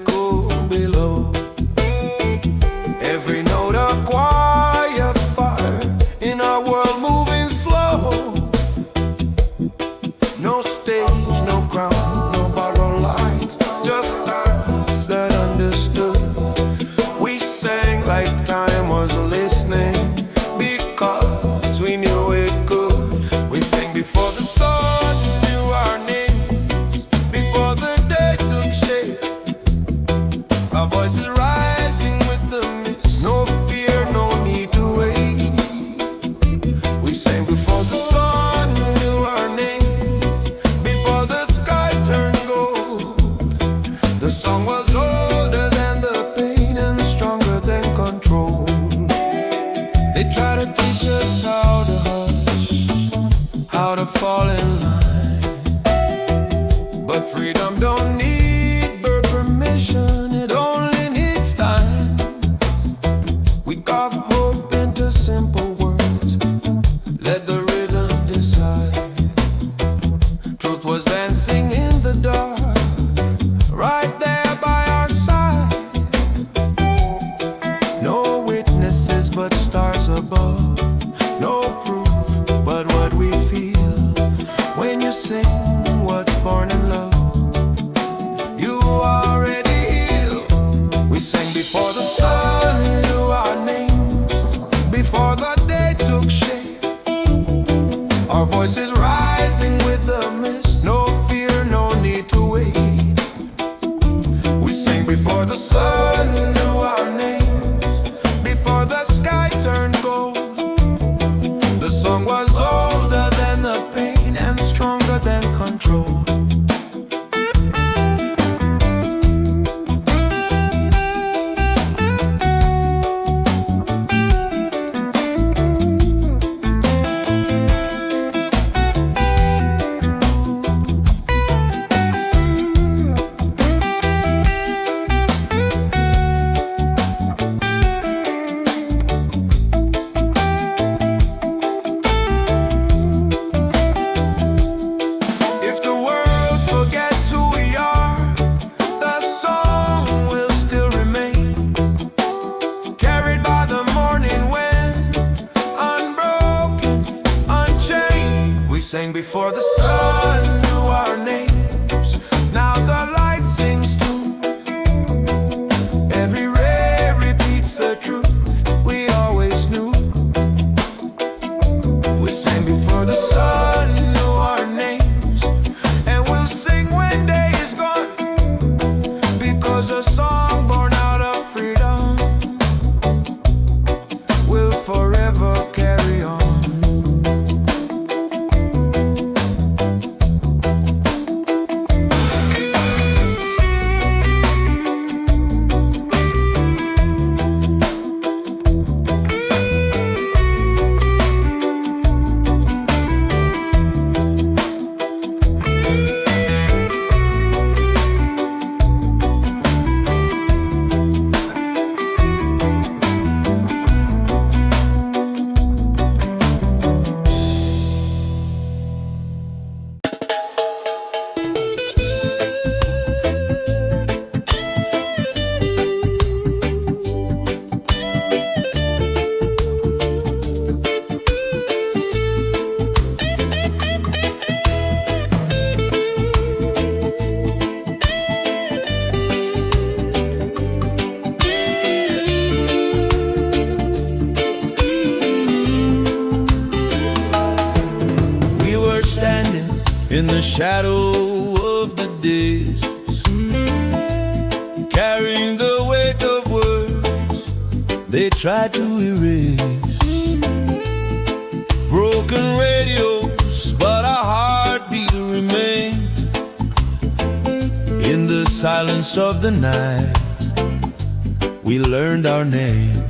echo below. Every note a quiet fire in our world moving slow. No stage, no crown, no borrowed lights, just us that understood. We sang like time was listening because we knew it could. We sang before the sun knew our names, before the day took shape. Our voices rising with the mist, no fear, no need to wait. We sang before the sun knew our names, before the sky turned gold. The song was older than the pain and stronger than control. They try to teach us how to hush, how to fall in line, but freedom don't need birth permission, it only needs time. We carve hope into simple words, let the rhythm decide. Truth was dancing in the dark, right there by our side. No witnesses but stars above, no proof but what we feel. When you sing what's born in love, you already heal. We sang before the sun knew our names, before the day took shape. Our voices rising with the mist, no fear, no need to wait. We sang before the sun knew our names, before the sky turned gold. The song was older than the pain and stronger than control. If the world forgets who we are, the song will still remain, carried by the morning wind, unbroken, unchained. We sang before the sun knew our names, now the light sings too. Every ray repeats the truth we always knew. We sang before the sun knew our names, and we'll sing when day is gone, because a song born out of freedom will forever carry on. We were standing in the shadow of the days, carrying the weight of words they tried to erase. Broken radios, but our heartbeat remains. In the silence of the night, we learned our name.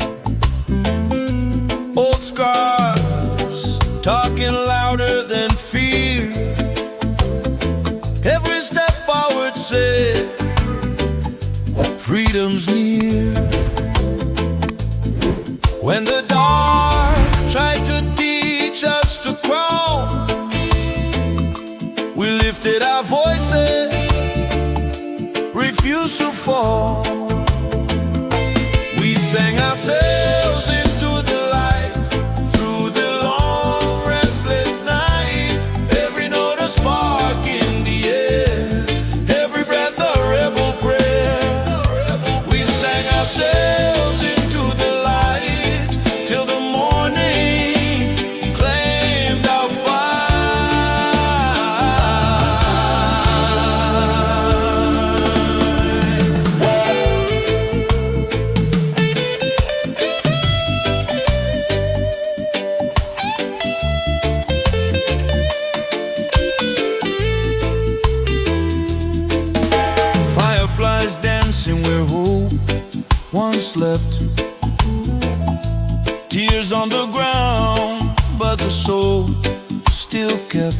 Old scars talking louder than fear. Every step forward said, freedom's near. When the dark tried to teach us to crawl, we lifted our voices, refused used to fall. We sang ourselves into the light through the long restless night. Every note a spark in the air, every breath a rebel prayer. We sang ourselves into the light till the morning claimed our fireflies dancing where hope once slept. Tears on the ground, but the soul still kept.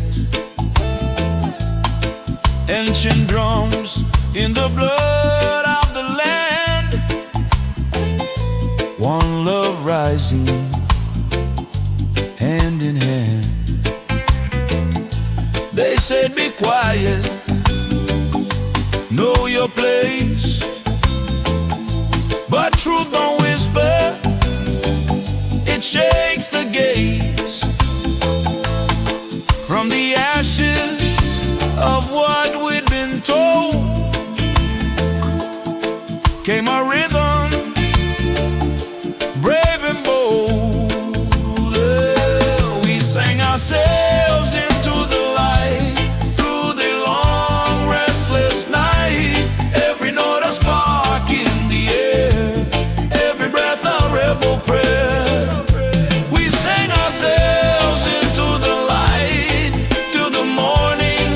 Ancient drums in the blood of the land. One love rising, hand in hand. They said be quiet, know your place, but truth don't whisper, it shakes the gates. From the ashes of what we'd been told came a rhythm, brave and bold. We sang ourselves into the light through the long restless night. Every note a spark in the air, every breath a rebel prayer. We sang ourselves into the light till the morning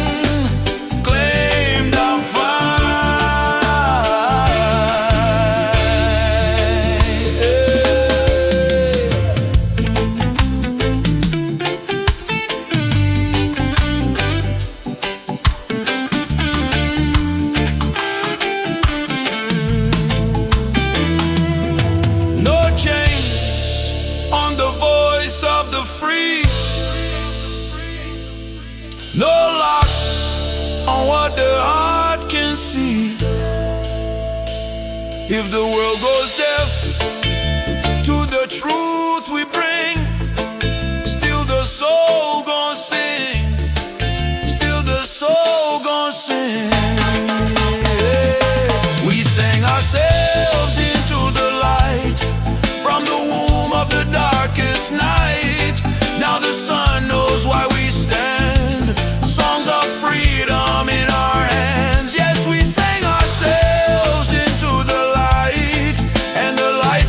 claimed our no chains on the voice of the free, no locks on what the heart can see. If the world goes deaf to the truth we bring, still the soul gon' sing, still the soul gon' sing. We sang ourselves into the light from the womb of the darkest night. Now the sun knows why we stand, songs of freedom in our hands. Yes, we sang ourselves into the light, and the light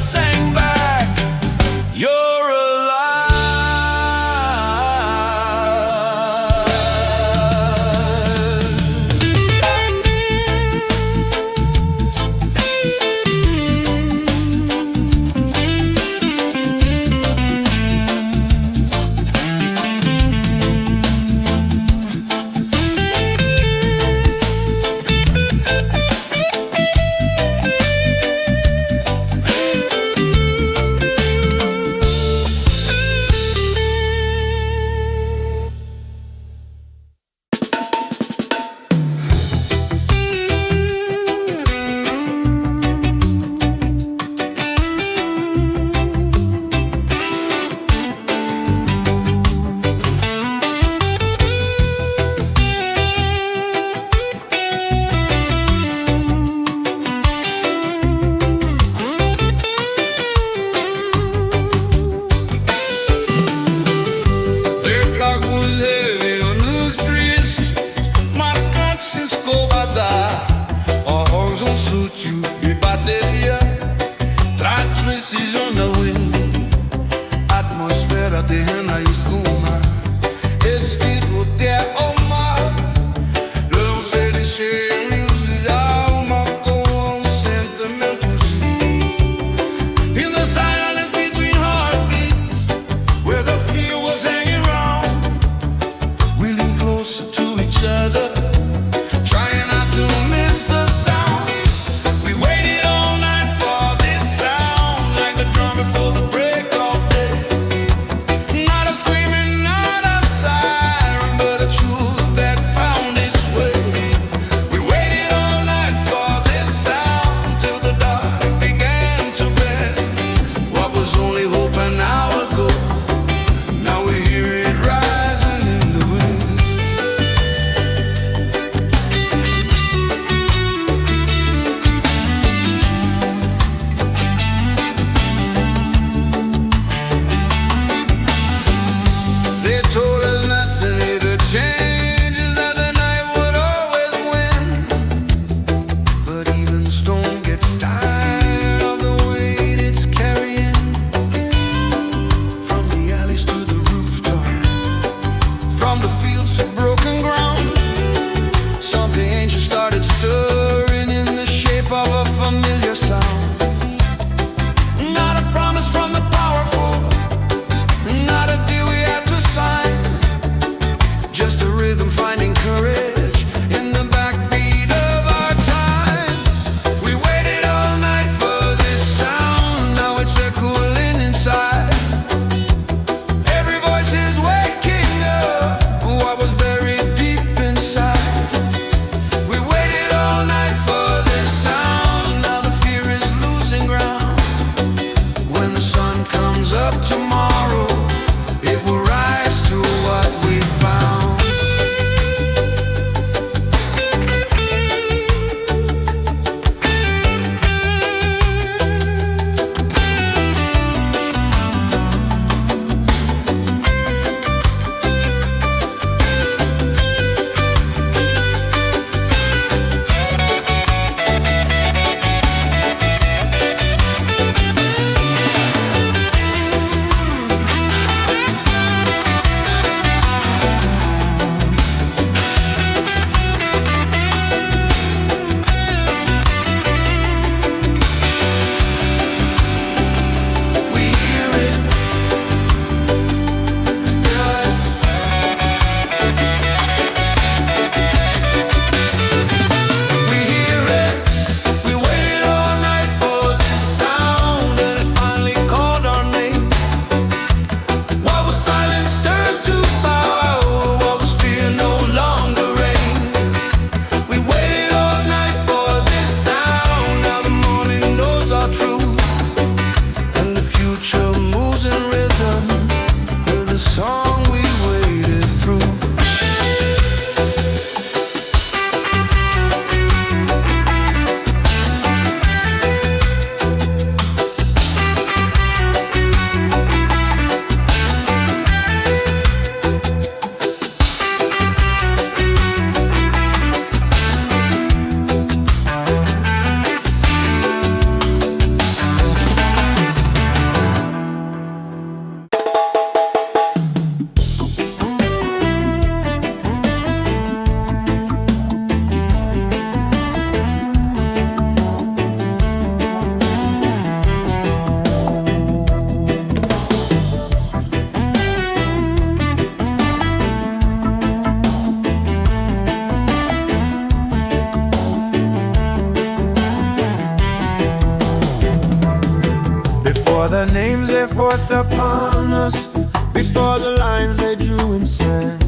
For the names they forced upon us, before the lines they drew in sand.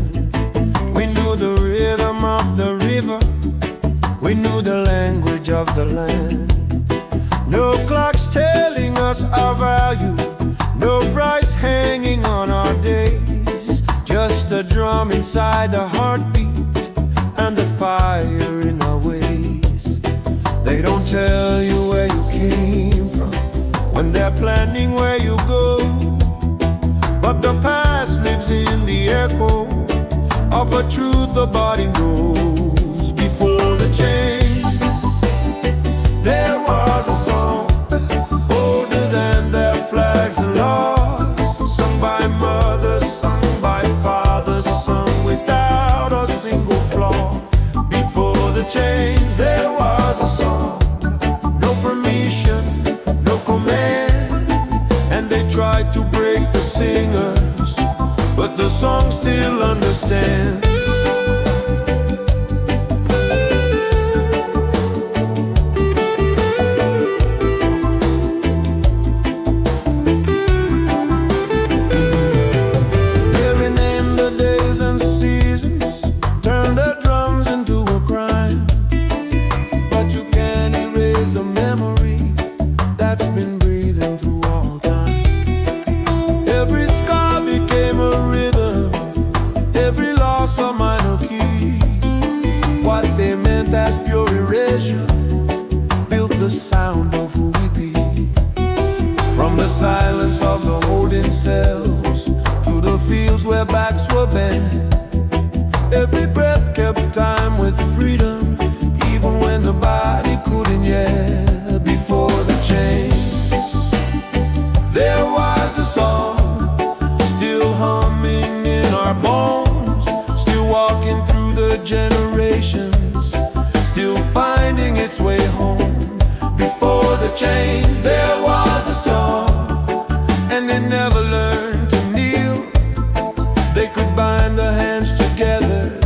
We knew the rhythm of the river, we knew the language of the land. No clocks telling us our value, no price hanging on our days. Just the drum inside the heartbeat and the fire in our ways. They don't tell you where you came from when they're planning where you go, but the past lives in the echo of a truth the body knows. Before the change, there was a song older than their flags and laws, sung by mothers, sung by fathers, sung without a single flaw. Before the change, there was a song, no permission, no command, and they tried to break the singers, but the song still understands. Silence of the holding cells to the fields where backs were bent. Every breath kept time with freedom, even when the body couldn't yet. Before the change, there was a song still humming in our bones, still walking through the generations, still finding its way home. Before the change, there was a song, and they never learned to kneel. They could bind the hands together,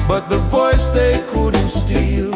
but the voice they couldn't steal.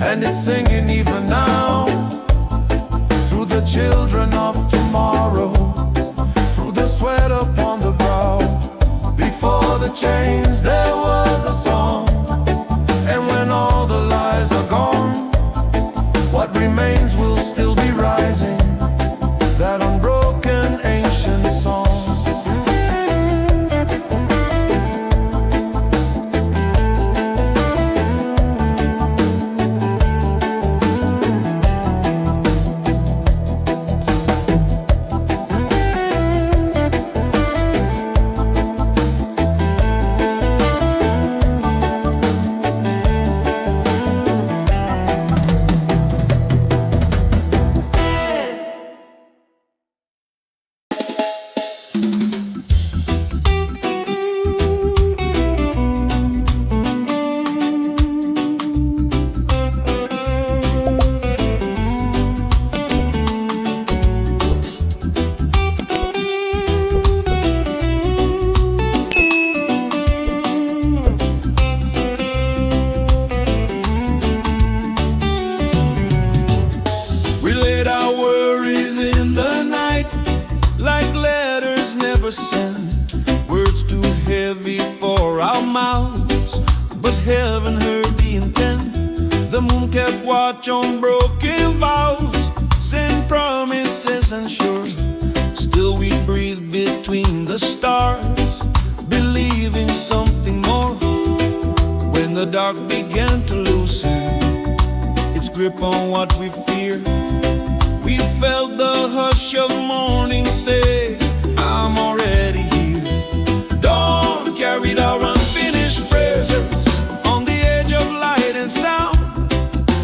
And it's singing even now, through the children of tomorrow, through the sweat upon the brow. Before the change, there was a song, and when all the lies are gone, what remains will still be rising, that unbroken ancient song. Words too heavy for our mouths, but heaven heard the intent. The moon kept watch on broken vows, sent promises and sure. Still we breathe between the stars, dark began to loosen its grip on what we fear. We felt the hush of morning say, I'm already here. Dawn carried our unfinished prayers on the edge of light and sound.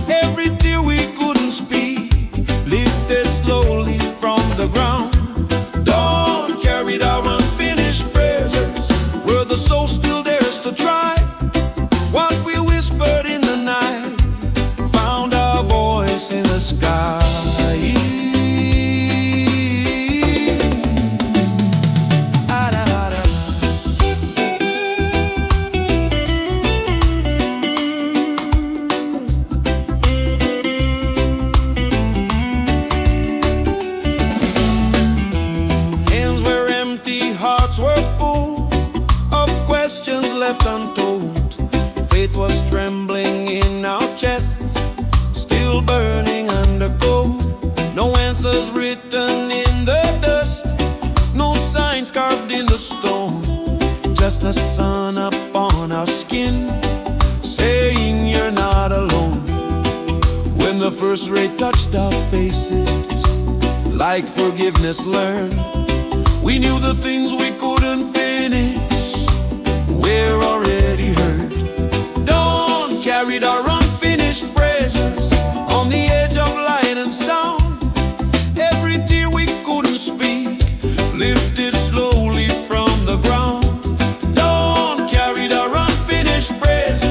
Every tear we couldn't speak lifted slowly from the ground. Dawn carried our unfinished prayers where the soul still dares to try. What we whispered in the night found our voice in the sky. Hands were empty, hearts were full of questions left untold. Faith was trembling in our chests, still burning under cold. No answers written in the dust, no signs carved in the stone. Just the sun upon our skin, saying you're not alone. When the first ray touched our faces, like forgiveness learned, we knew the things we couldn't finish we're already hurt. Dawn carried our unfinished prayers on the edge of light and sound. Every tear we couldn't speak lifted slowly from the ground. Dawn carried our unfinished prayers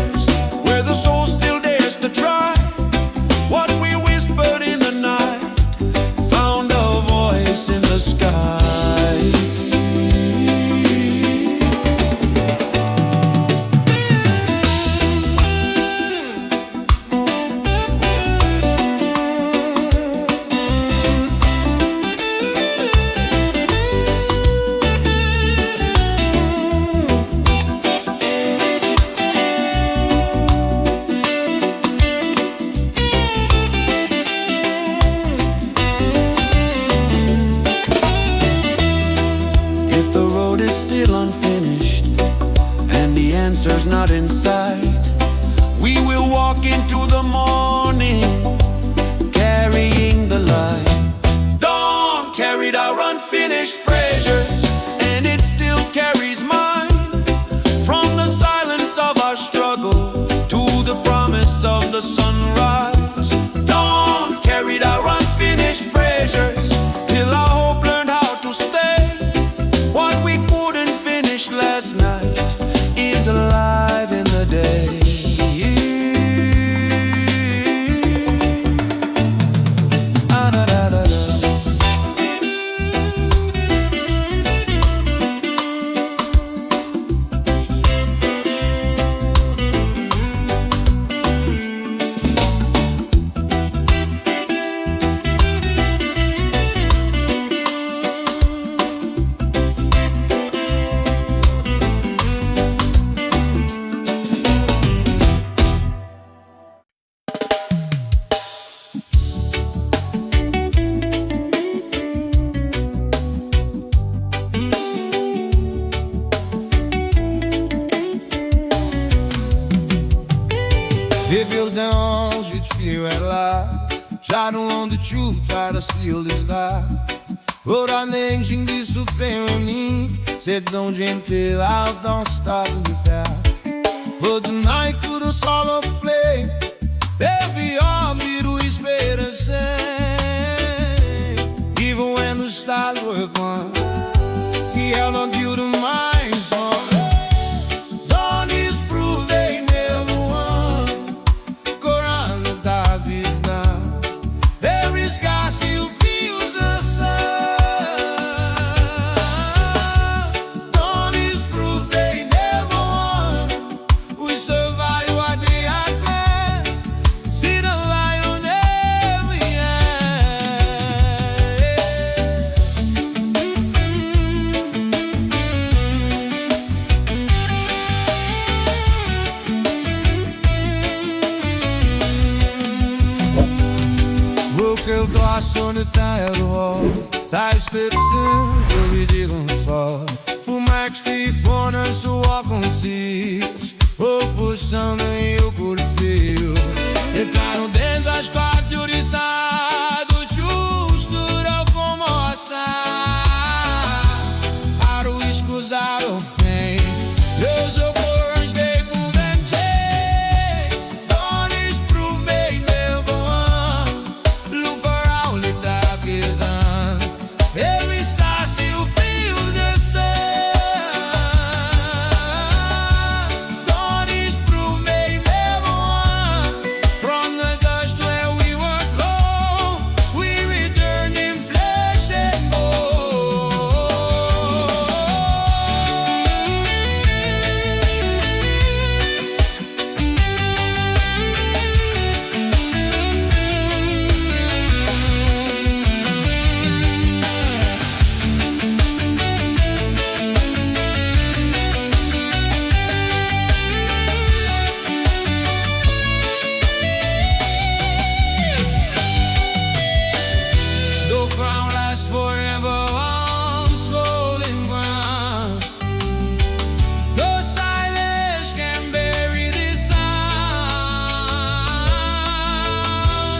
where the soul still dares to try. What we whispered in the night found a voice in the sky. Unfinished and the answer's not in sight, we will walk into the morning carrying the light. Dawn carried our unfinished prayers and it still carries mine. From the silence of our struggle to the promise of the sunrise. Dawn carried our unfinished prayers till our hope learned how to stay. What we couldn't finish last night is alive in the day. They build their homes with fear and lie, try to own the truth, try to steal this lie. Ora nem de super mim, sedão gentil, don't stop me down. But tonight to the solo play, baby, all me to esperança. Even when the stars were gone, he held on to the mind song. Don't disprove they never won. Quran no Davis now. There is God still feels the sun. Don't disprove they never won. We survive what they had planned. See the light on every eu gosto de tire wall. Ties fit soon, we didn't fall. Full max deep corners to walk on seas. Hope emoção nem eu could feel. E caro dentro as quatro de sábado, justo da comoção. Aro escusar o fim, Deus o corns veio por vencer. Don't disprove me, never one. Look around, the dark is done. Every star still feels the sun. Don't disprove me, never one. From the dust where we were born, we returned in flesh and bone. The crown lasts forever on swollen ground. No silence can bury this sound.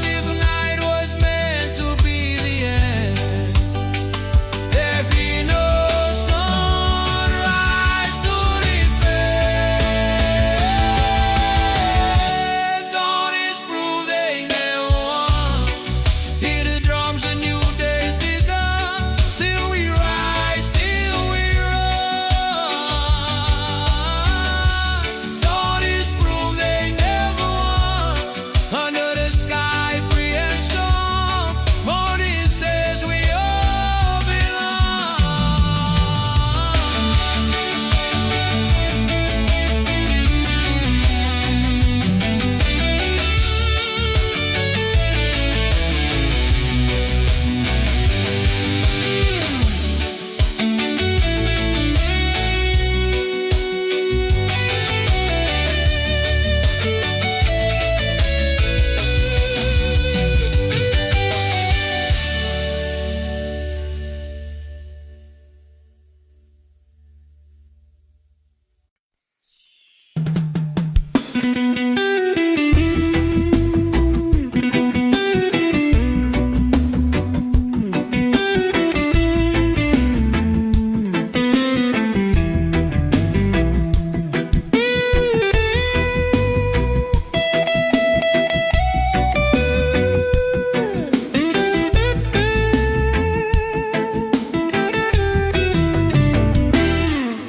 If night was meant to be the end, there'd be no sunrise to defend. Dawn is proof they never won. Hear the drums, a new day's begun. Still we rise, still we run. Dawn is proof they never won. Under the sky, free and strong. Morning says we all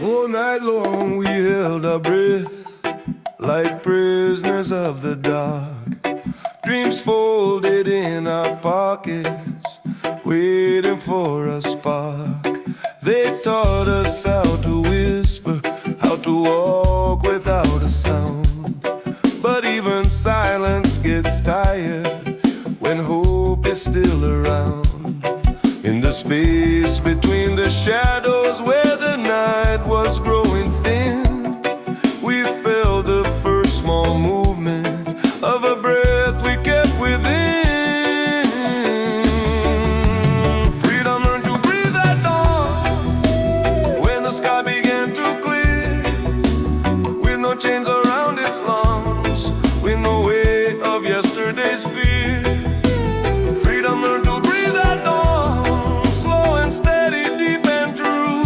All night long we held our breath, like prisoners of the dark. Dreams folded in our pockets, waiting for a spark. They taught us how to whisper, how to walk without a sound. But even silence gets tired when hope is still around. In the space between the shadows where the night was growing thin, we felt the first small movement of a breath we kept within. Freedom learned to breathe at dawn, when the sky began to clear, with no chains around its lungs, with no weight of yesterday's fear. Freedom learned to breathe at dawn, slow and steady, deep and true.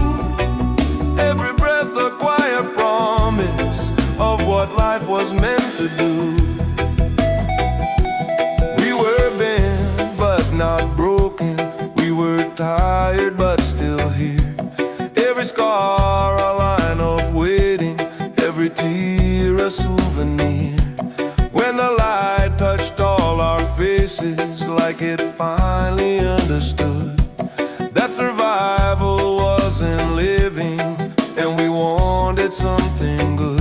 Every breath a quiet promise of what life was meant to do. We were bent but not broken. We were tired but still here. Every scar a line of waiting, every tear a souvenir. When the light touched all our faces, like it finally understood that survival wasn't living, and we wanted something good.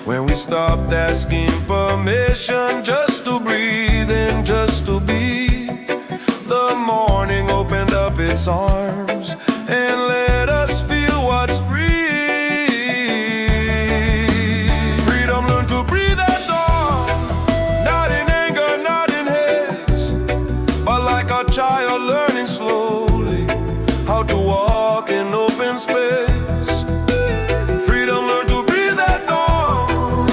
When we stopped asking permission just to breathe and just to be, the morning opened up its arms and let us feel what's free. Freedom learned to breathe at dawn, not in anger, not in haste, but like a child learning slowly how to walk in open space. Freedom learned to breathe at dawn,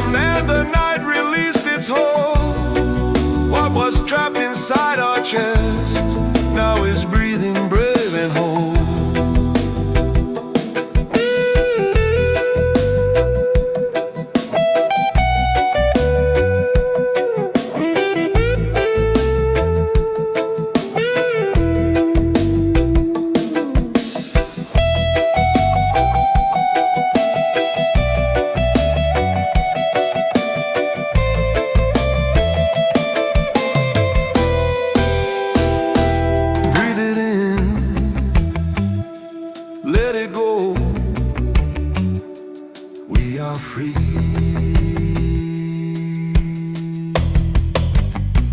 let it go. We are free.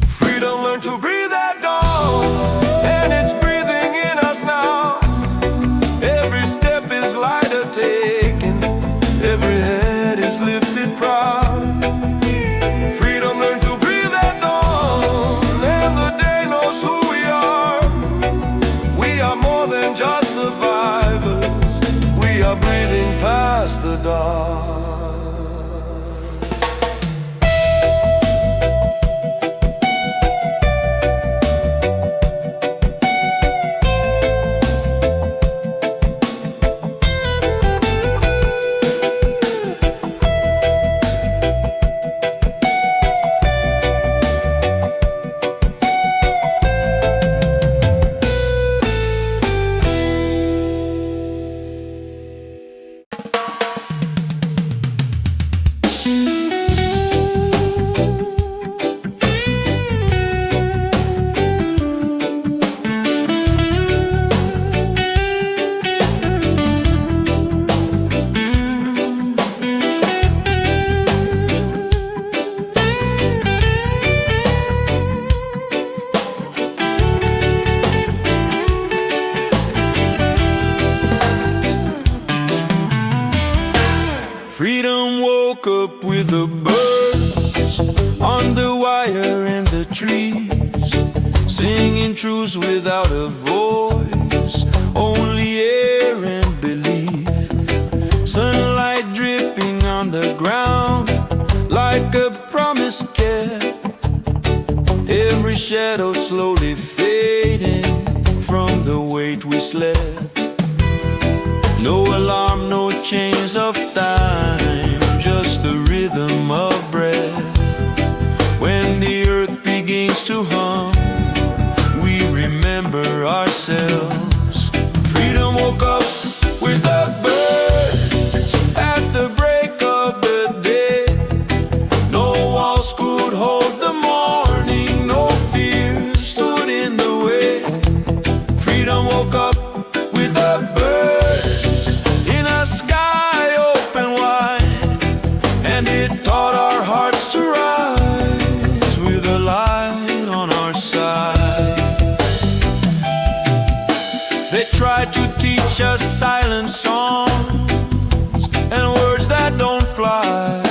Freedom, learn to breathe at dawn, and it's breathing in us now. Every step is lighter taken, every head is lifted proud. Freedom, learn to breathe at dawn, and the day knows who we are. We are more than just survivors, we are breathing past the dark. Freedom woke up with the birds on the wire in the trees, singing truths without a voice, only air and belief. Sunlight dripping on the ground like a promise kept, every shadow slowly fading from the weight we slept. No alarm, no chains of time, just the rhythm of breath. When the earth begins to hum, we remember ourselves. Freedom woke up with the birds at the break of the day. No walls could hold the morning, no fear stood in the way. Freedom woke up with the birds in a sky open wide, and it taught our hearts to rise with a light on our side. They tried to teach us silent songs and words that don't fly,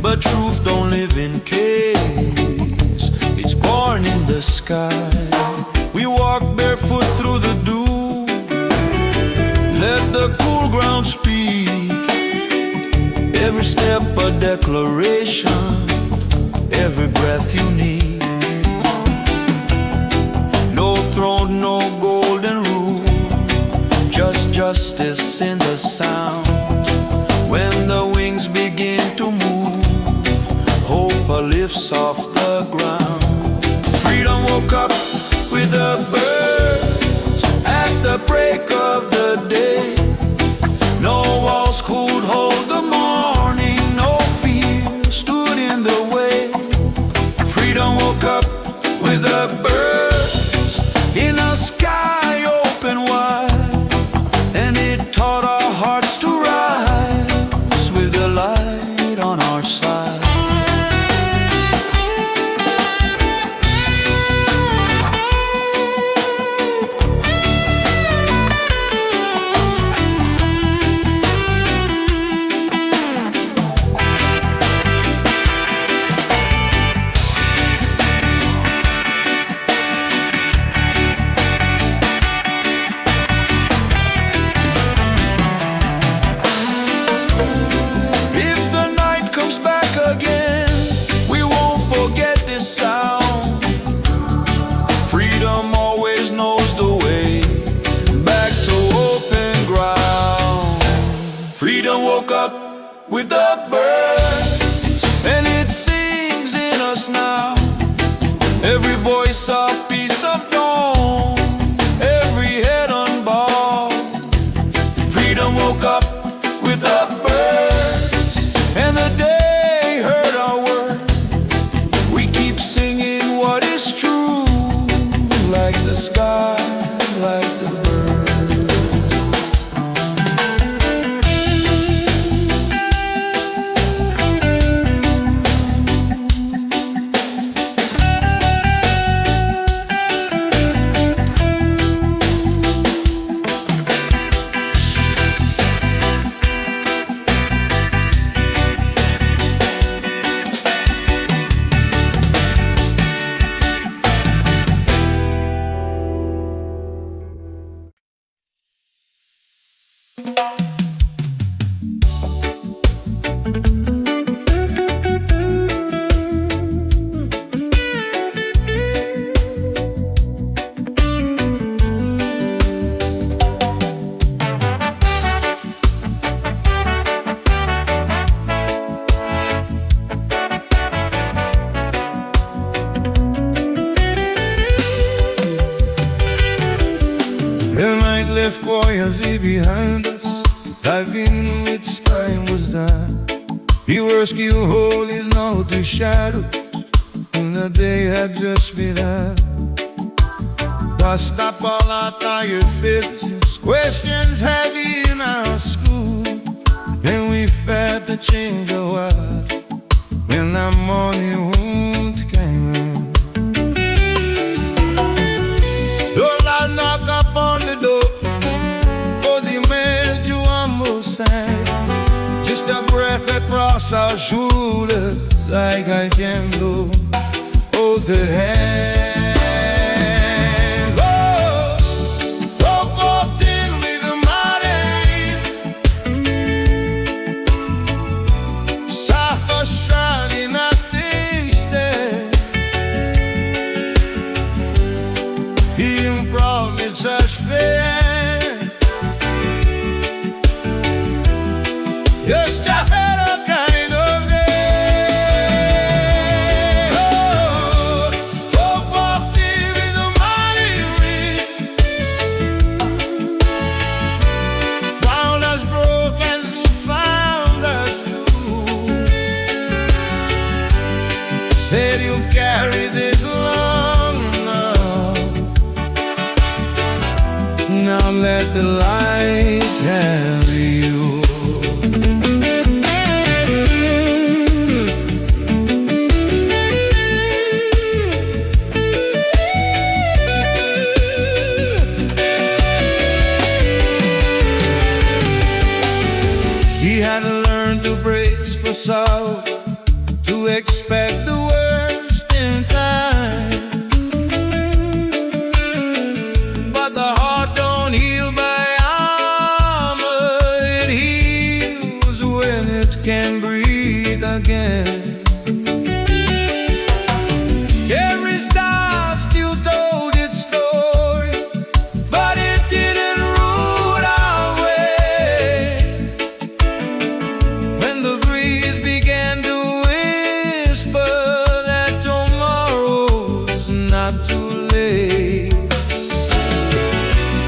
but truth don't live in caves, it's born in the sky. We walk barefoot through the dew, let the cool ground speak, every step a declaration, every breath unique. No throne, no golden rule, just justice in the sound. When the wings begin to move, hope lifts off the ground. Freedom woke up with the birds at the break of the day. No walls could hold the morning, no fear stood in the way. Freedom woke up with the birds in a sky open wide, and it taught our hearts to rise with the light on our side. Woke up with the birds, and it sings in us now. Every voice a piece of dawn, every head unbowed. Freedom woke up with the birds, and the day heard our word. We keep singing what is true, like the sky, like the birds. eternity behind us, diving which time was done. He rescued all his naughty shadows when the day had just begun. Dust up all our tired faces, questions heavy in our school, and we felt the change of world when that morning wound came in. Though I knock up on the door, for the man to almost sang, just a breath across our shoulders like I can do. Hold the hand. Said you've carried this long enough. Now let the light carry you. He had learned to brace for sorrow, to expect the worst in time. But the heart don't heal by armor, it heals when it can breathe again. Every star still told its story, but it didn't rule our way. When the breeze began to not too late.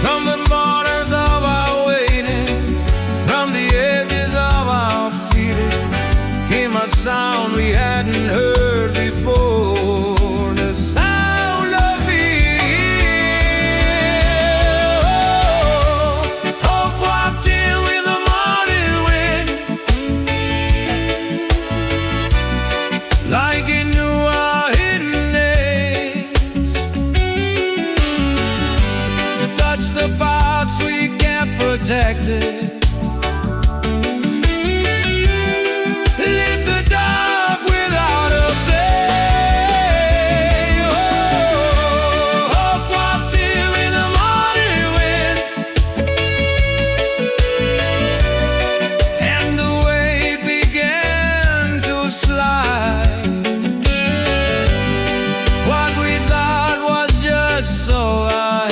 From the borders of our waiting, from the edges of our feeling, came a sound we hadn't heard before, the sound of fear. Hope walked in with the morning wind, like it knew our hidden names. The parts we kept protected, lit the dark without a flame. Oh, hope walked in with the morning wind, and the weight began to slide. What we thought was just so high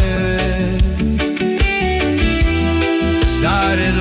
started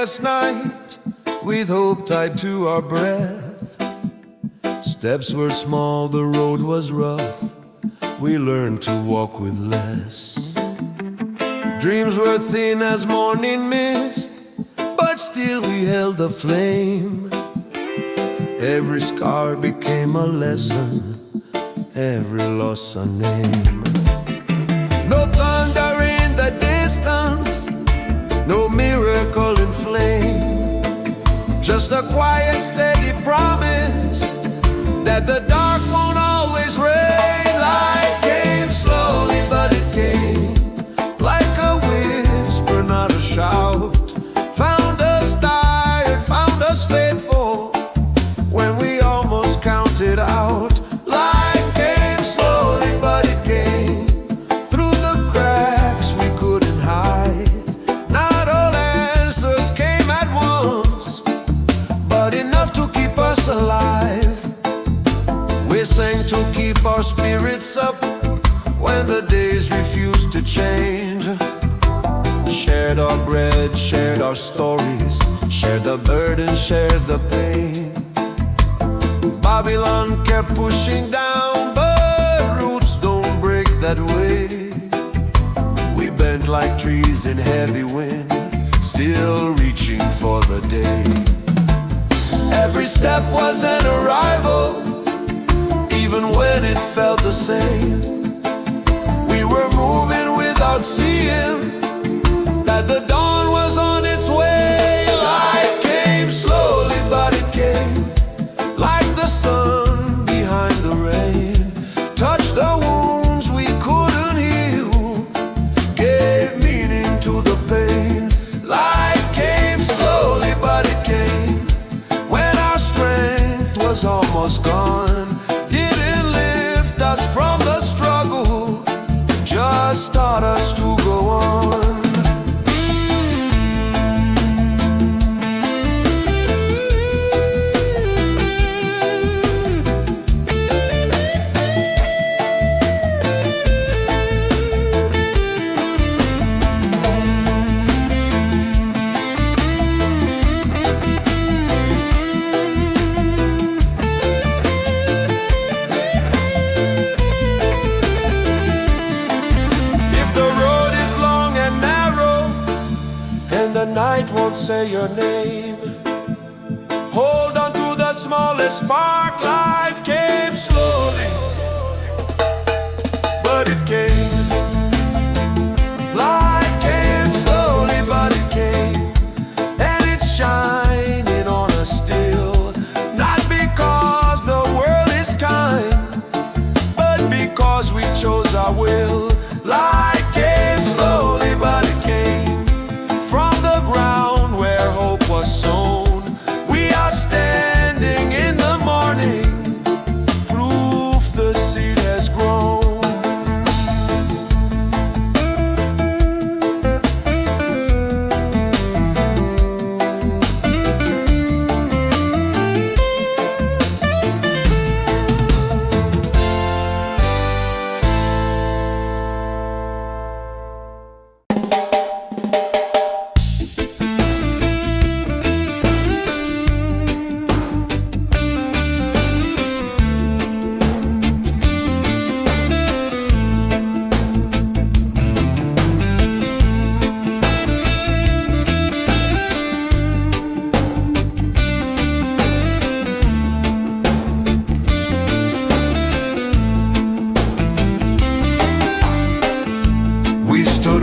glorious night, with hope tied to our breath. Steps were small, the road was rough, we learned to walk with less. Dreams were thin as morning mist, but still we held the flame. Every scar became a lesson, every loss a name. No thunder in the distance, no miracle in flame, just a quiet, steady promise that the dark won't always reign. Light came slowly, but it came like a whisper, not a shout. Found us tired, found us faithful when we almost counted out. Light came slowly, but it came through the cracks we couldn't hide. Not all answers came at once, but enough to keep us alive. We sang to keep our spirits up when the days refused to change. Shared our bread, shared our stories, shared the burden, shared the pain. Babylon kept pushing down, but roots don't break that way. We bent like trees in heavy wind, still reaching for the day. Every step was an arrival, even when it felt the same. We were moving without seeing that the dawn was on its way. Light came slowly, but it came like the sun behind the rain. Touched the wounds we couldn't heal, gave meaning to the pain. Light came slowly, but it came when our strength was almost gone. Didn't lift us from the struggle, just taught us to go on. Night won't say your name, hold on to the smallest spark. Light came slowly, but it came. Light came slowly, but it came, and it's shining on us still. Not because the world is kind, but because we chose our will. Light came slowly, but it came from the ground where hope was sown. We are standing in the morning, proof the seed has grown.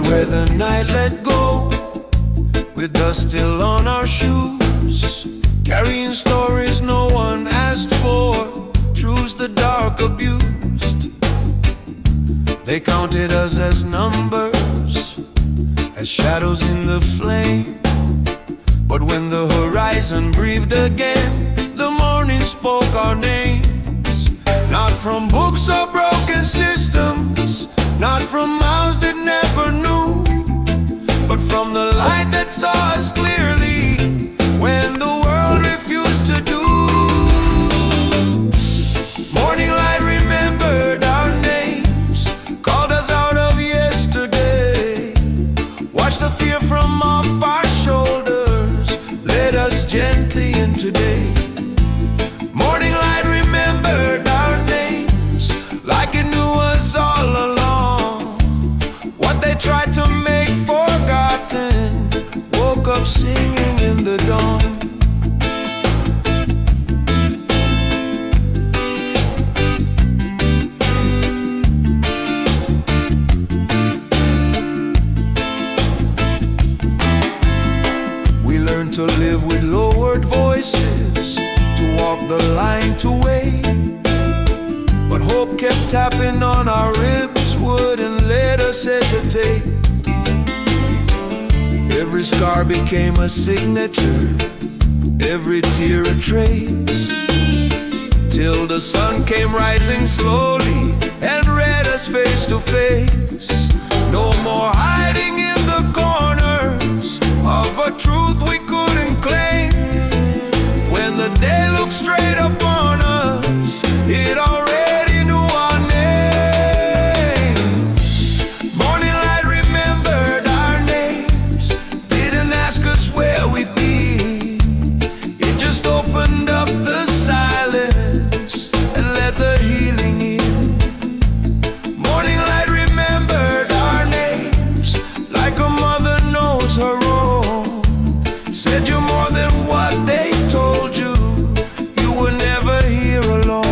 Where the night let go, with dust still on our shoes, carrying stories no one asked for, truths the dark abused. They counted us as numbers, as shadows in the flame. But when the horizon breathed again, the morning spoke our names. Not from books or broken systems, not from mouths that never knew, but from the light that saw us clearly when the world refused to do. Morning light remembered our names, called us out of yesterday, washed the fear from off our shoulders, gently in today. Morning light remembered our names like it knew us all along. What they tried to make forgotten woke up singing in the dawn. To live with lowered voices, to walk the line to wait. But hope kept tapping on our ribs, wouldn't let us hesitate. Every scar became a signature, every tear a trace, till the sun came rising slowly and read us face to face. No more hiding in the corners of a truth we couldn't claim. When the day looked straight upon us, it already knew our names. Morning light remembered our names, didn't ask us where we'd be. It just opened up the silence and let the healing in. Morning light remembered our names like a mother knows her own. Said you're more than what they told you. You were never here alone.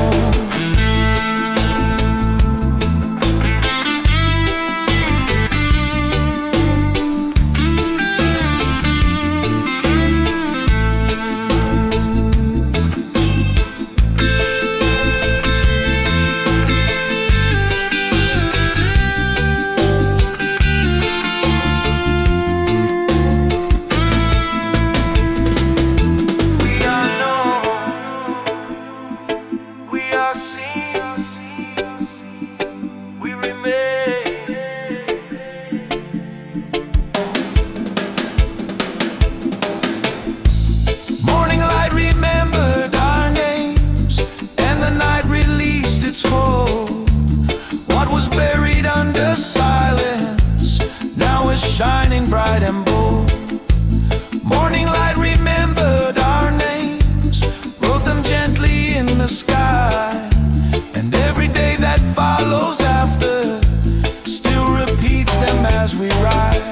Shining bright and bold. Morning light remembered our names, wrote them gently in the sky. And every day that follows after still repeats them as we ride.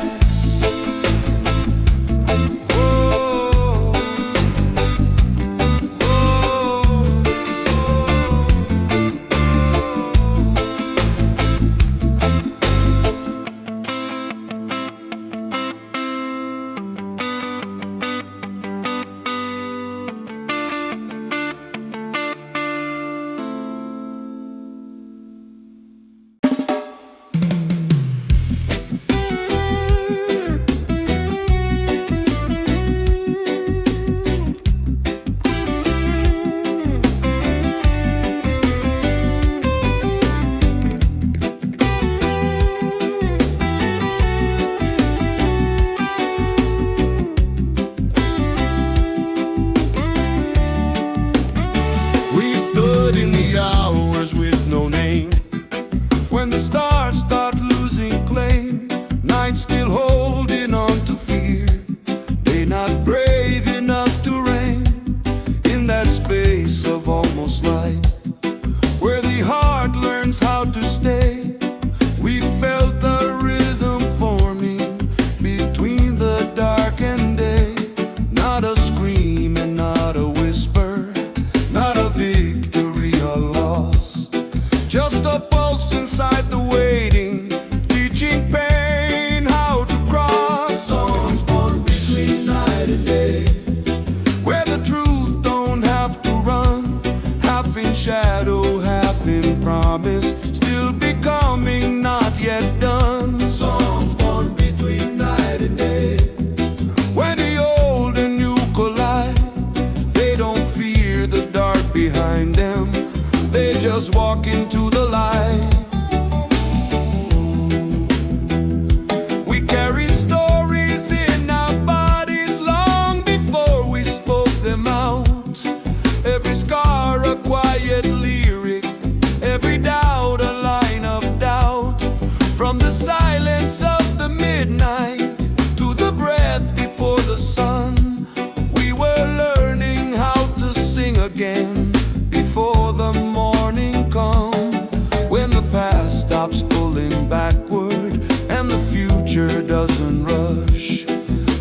nature doesn't rush.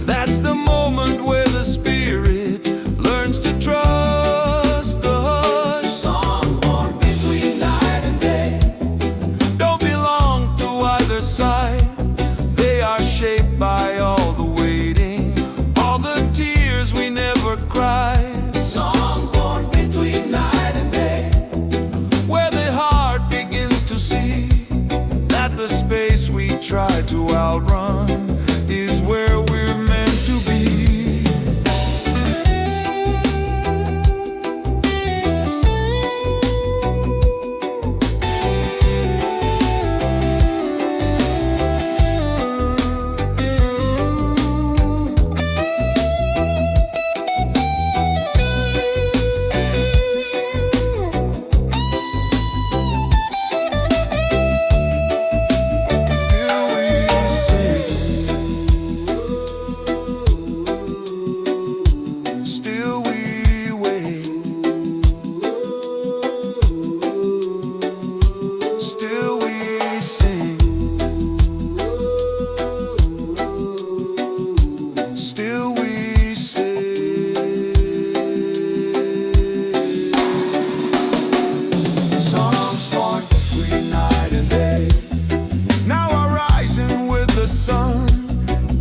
That's the moment where the spirit learns to trust the hush. Songs born between night and day Don't belong to either side. They are shaped by all the waiting, all the tears we never cried. Songs born between night and day Where the heart begins to see that the space we try to outrun is where we're meant to be. Still we sing, still we wait, still we sing, still we say. Songs born between night and day Now arising with the sun,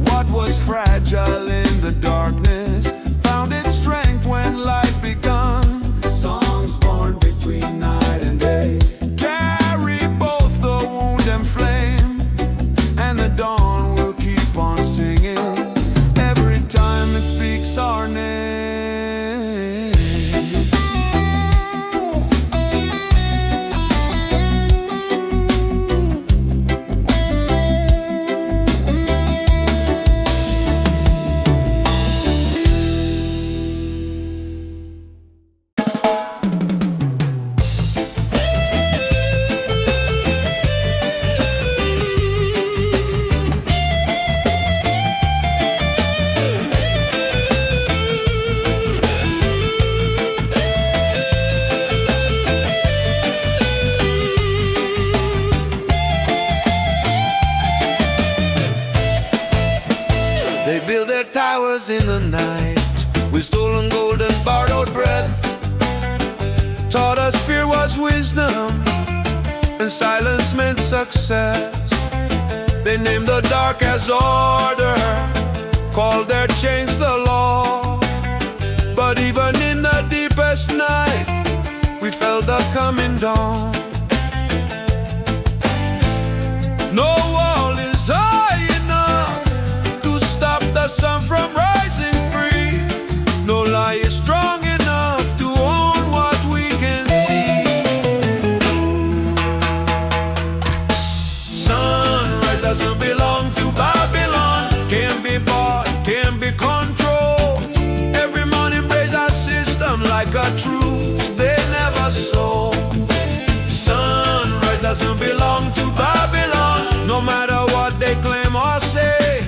what was fragile in the darkness found its strength when light begun. Songs born between night and day Carry both the wound and flame, and the dawn will keep on singing every time it speaks our name. They build their towers in the night with stolen gold and borrowed breath. Taught us fear was wisdom and silence meant success. They named the dark as order, called their chains the law. But even in the deepest night, we felt the coming dawn. No wall is high enough to stop the sun from rising free. No lie is strong enough to own what we can see. Sunrise doesn't belong to Babylon. Can't be bought, can't be controlled. Every morning praise our system like a truth they never sold. Sunrise doesn't belong to Babylon. No matter what they claim or say,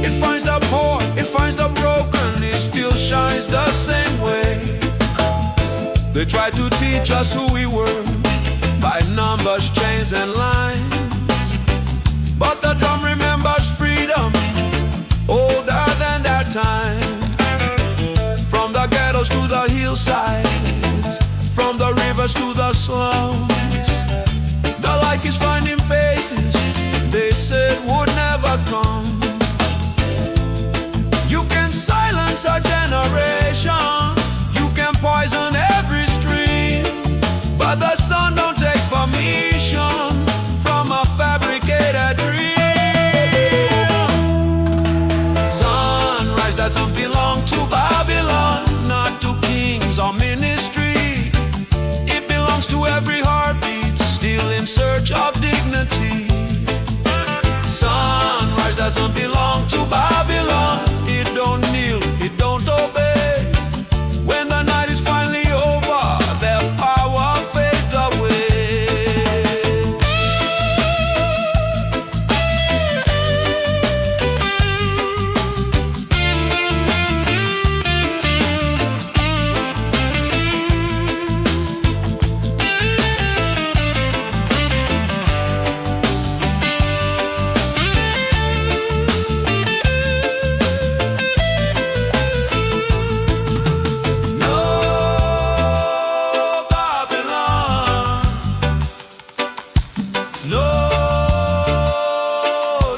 it finds the poor, it finds the broken, it still shines the same way. They tried to teach us who we were by numbers, chains and lines, but the drum remembers freedom older than their time. From the ghettos to the hillsides, from the rivers to the slums, the light is finding faces they said would never come. You can silence a generation, you can poison every stream, but the sun don't take permission from a fabricated dream. Sunrise doesn't belong to Babylon, not to kings or ministry. It belongs to every heartbeat still in search of dignity. Sunrise doesn't belong to Babylon. It don't kneel, it don't obey. When the night is finally over, their power fades away.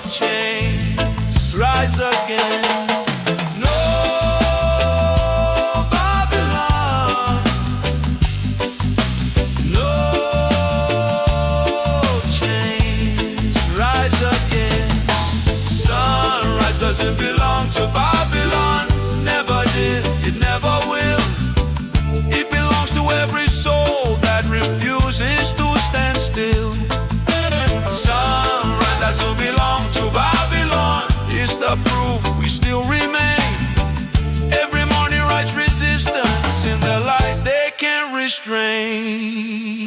chains rise again. No Babylon, no chains rise again. Sunrise doesn't belong to Babylon, never did, it never will. It belongs to every soul that refuses to stand still. Sunrise doesn't belong to Babylon, it's the proof we still remain. Every morning rise resistance in the light they can't restrain.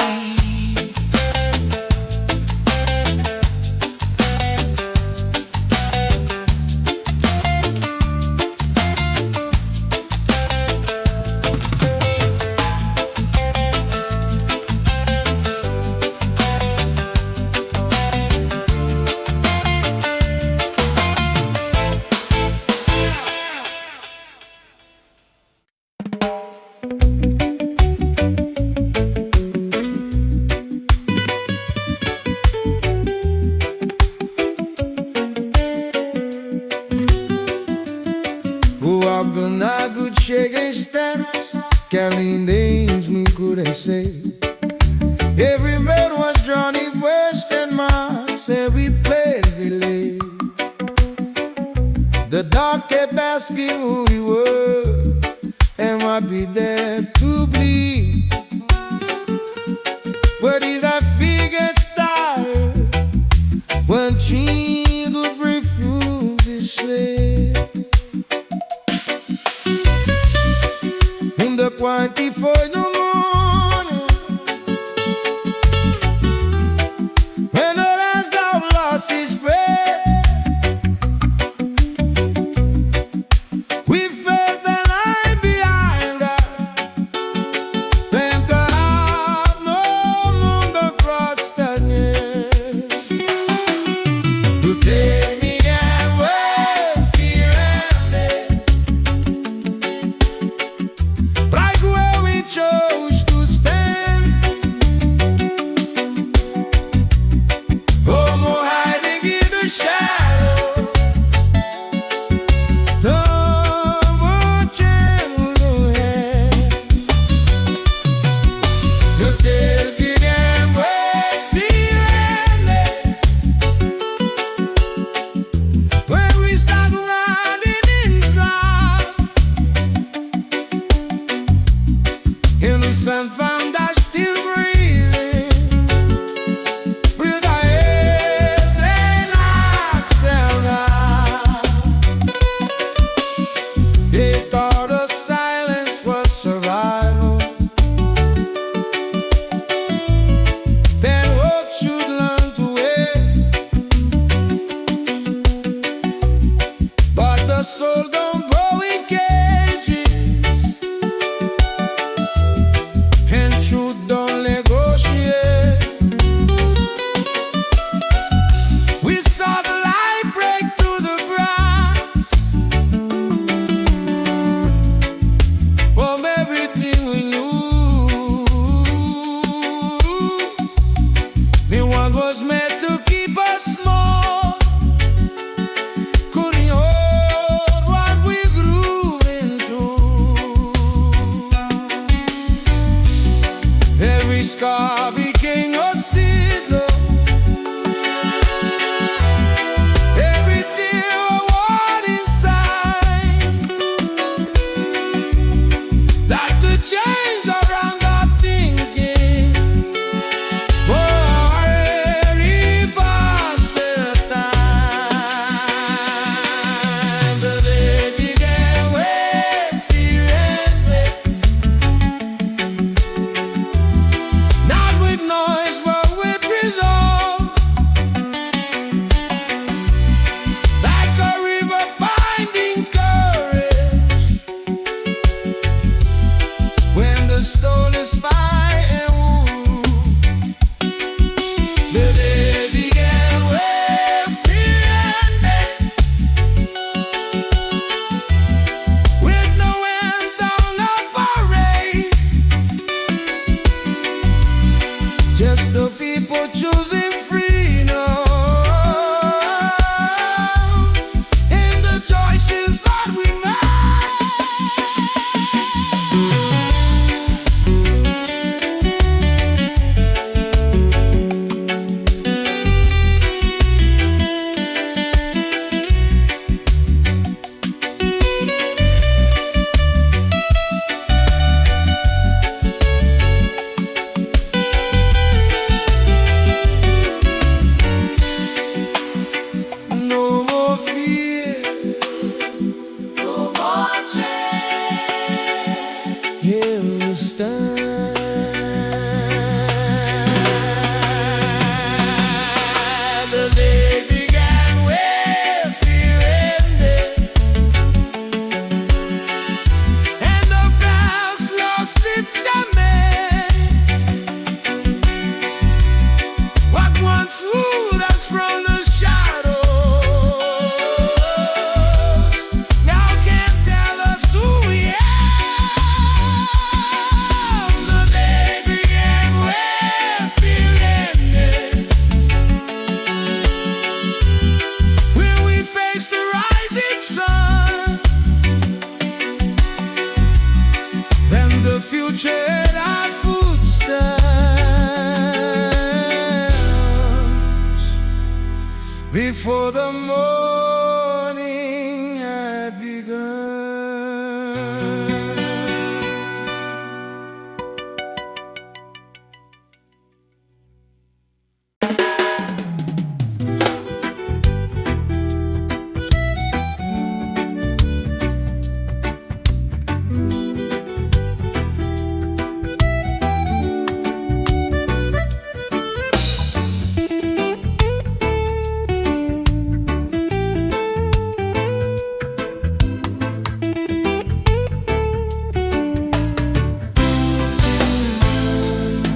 Cheguei steps, carrying names me couldn't say. Every man was Johnny West and Mark, said we played relay. The dark kept asking who we were, and what be there to bleed. But if that fear gets tired, when dreams would refuse to slay. The quantity for the morning, when the last dog lost his breath, we felt the line behind us. Then to have no moon across the net, to take me away, fear and death. Right where we chose to stand, oh, more hiding in the shadow. No more chance to have. You can't get away, feeling it. When we start running inside, innocent found us still breathing, with our heads and knocks down high. They thought us silence was survival, that hope should learn to wait. But the soul don't grow in cages, and truth don't negotiate. We saw the light break through the grass, from everything we knew. The one was meant to keep us small, couldn't hold what before the morning had begun.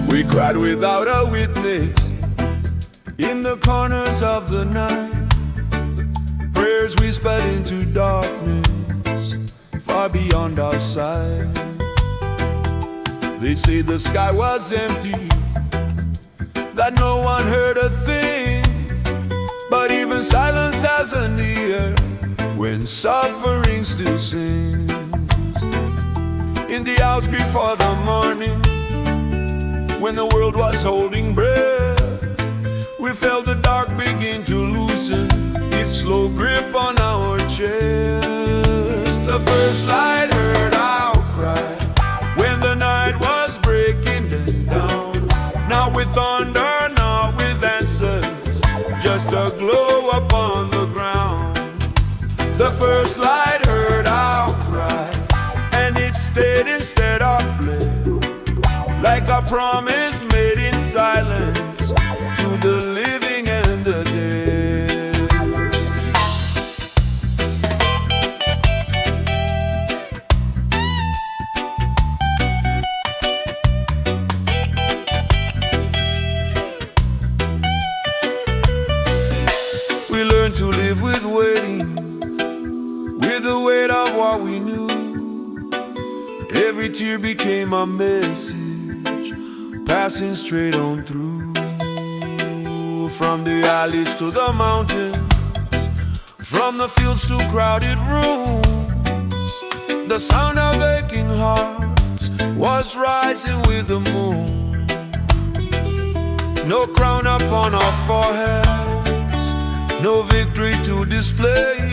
We cried without a witness in the corners of the night. Prayers whispered into darkness far beyond our sight. They say the sky was empty, that no one heard a thing. But even silence has an ear when suffering still sings. In the hours before the morning, when the world was holding breath, we felt the dark begin to loosen its slow grip on our chest. The first light heard our cry when the night was breaking down. Not with thunder, not with answers, just a glow upon the ground. The first light heard our cry, and it stayed instead of fled, like a promise made in silence to the living and the dead. We learned to live with waiting, with the weight of what we knew. Every tear became a message, passing straight on through. From the alleys to the mountains, from the fields to crowded rooms, the sound of aching hearts was rising with the moon. No crown upon our foreheads, no victory to display.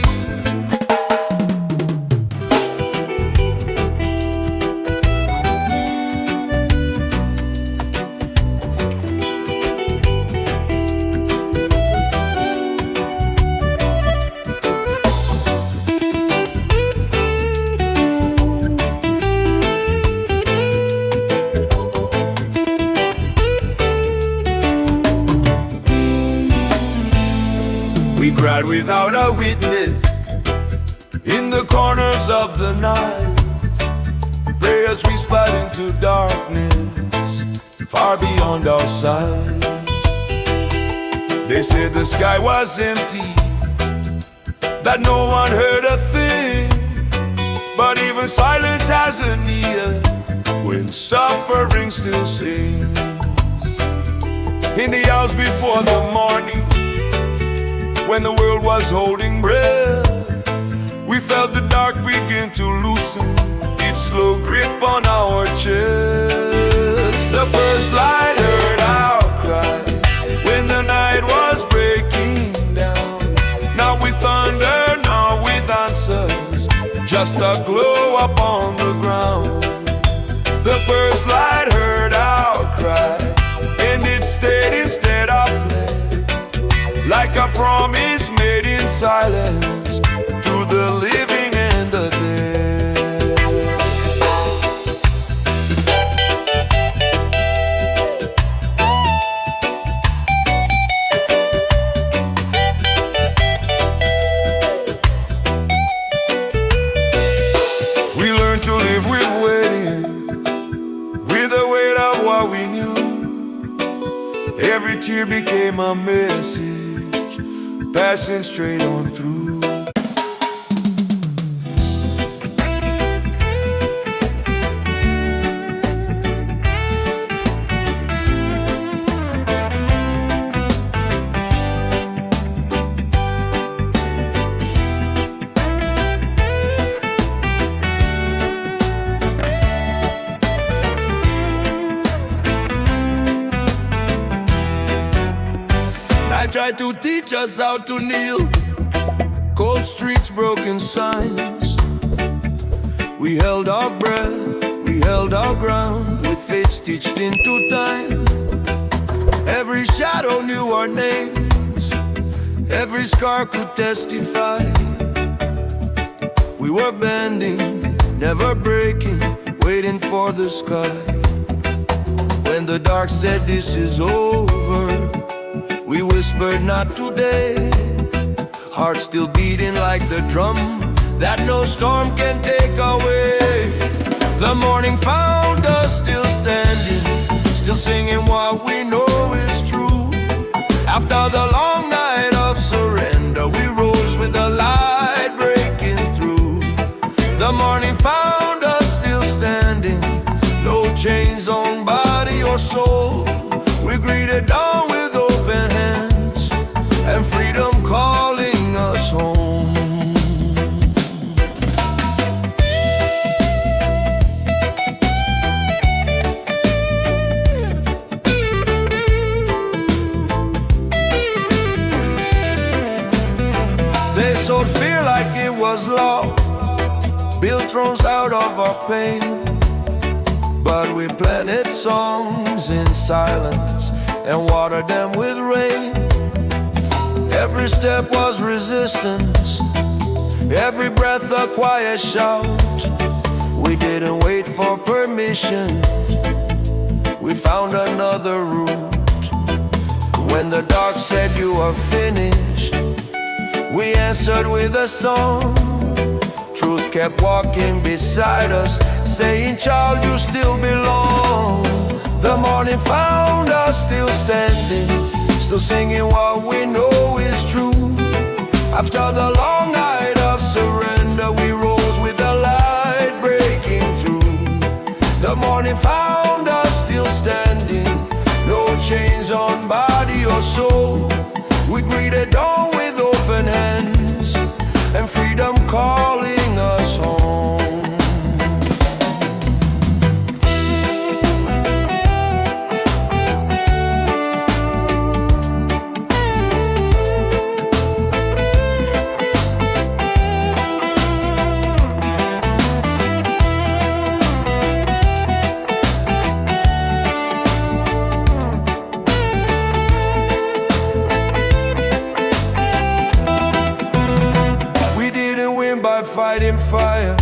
We cried without a witness in the corners of the night. Prayers whispered into darkness far beyond our sight. They said the sky was empty, that no one heard a thing. But even silence has an ear when suffering still sings. In the hours before the morning, when the world was holding breath, we felt the dark begin to loosen its slow grip on our chest. The first light heard our cry when the night was breaking down. Not with thunder, not with answers, just a glow upon the ground. The first light heard our cry, and it stayed instead of fled, like a promise made in silence to the living and the dead. We learned to live with waiting, with the weight of what we knew. Every tear became a message, passing straight on through. Tried to teach us out to kneel. Cold streets, broken signs. We held our breath, we held our ground, with fate stitched into time. Every shadow knew our names, every scar could testify. We were bending, never breaking, waiting for the sky. When the dark said this is over, we whispered not today. Hearts still beating like the drum that no storm can take away. The morning found us still standing, still singing what we know is true. After the long night of surrender, we rose with the light breaking through. The morning found us still standing, no chains on body or soul. We greeted dawn with open hands and freedom calling us home. They sowed fear like it was law, built thrones out of our pain. But we planted songs in silence and watered them with rain. Every step was resistance, every breath a quiet shout. We didn't wait for permission, we found another route. When the dark said you are finished, we answered with a song. Truth kept walking beside us, saying, child, you still belong. The morning found us still standing, still singing what we know is true. After the long night of surrender, we rose with the light breaking through. The morning found us still standing, no chains on body or soul. We greeted dawn with open hands and freedom calling us home. Fighting fire,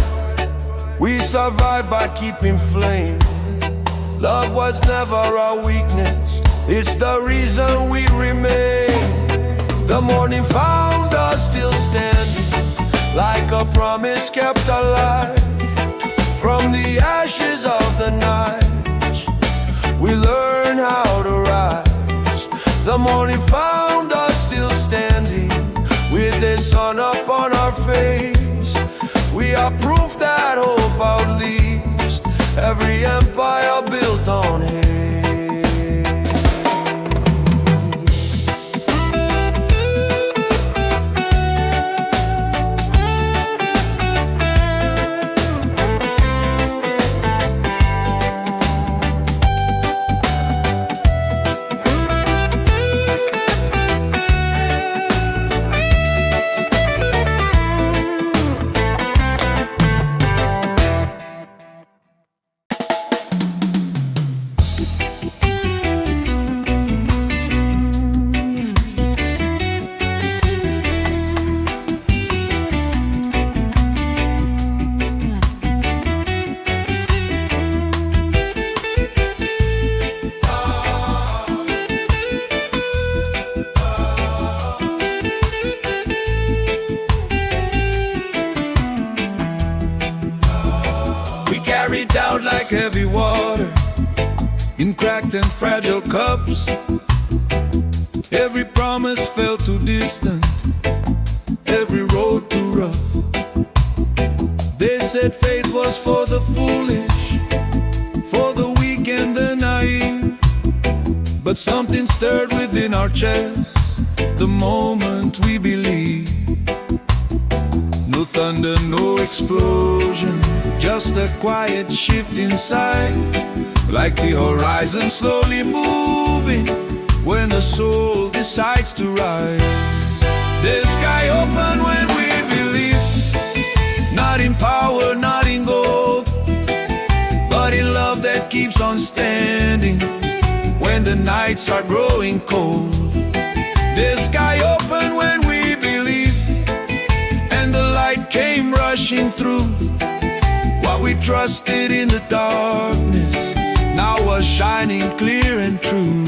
we survived by keeping flame. Love was never our weakness, it's the reason we remain. The morning found us still standing, like a promise kept alive. From the ashes of the night, we learn how to rise. The morning found us still standing, with the sun up on our face. We are proof that hope outlives every empire built on hate. Down like heavy water in cracked and fragile cups. Every promise felt too distant, every road too rough. They said faith was for the foolish, for the weak and the naive. But something stirred within our chests the moment we believed. No thunder, no explosion, just a quiet shift inside, like the horizon slowly moving when the soul decides to rise. The sky open when we believe, not in power, not in gold, but in love that keeps on standing when the nights are growing cold. The sky open when we believe, and the light came rushing through. What we trusted in the darkness now was shining clear and true.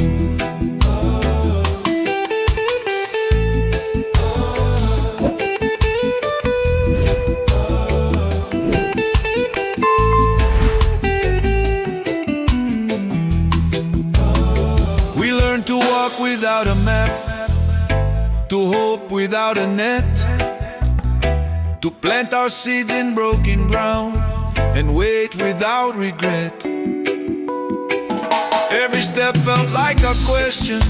We learned to walk without a map, to hope without a net, to plant our seeds in broken ground and wait without regret. Every step felt like a question,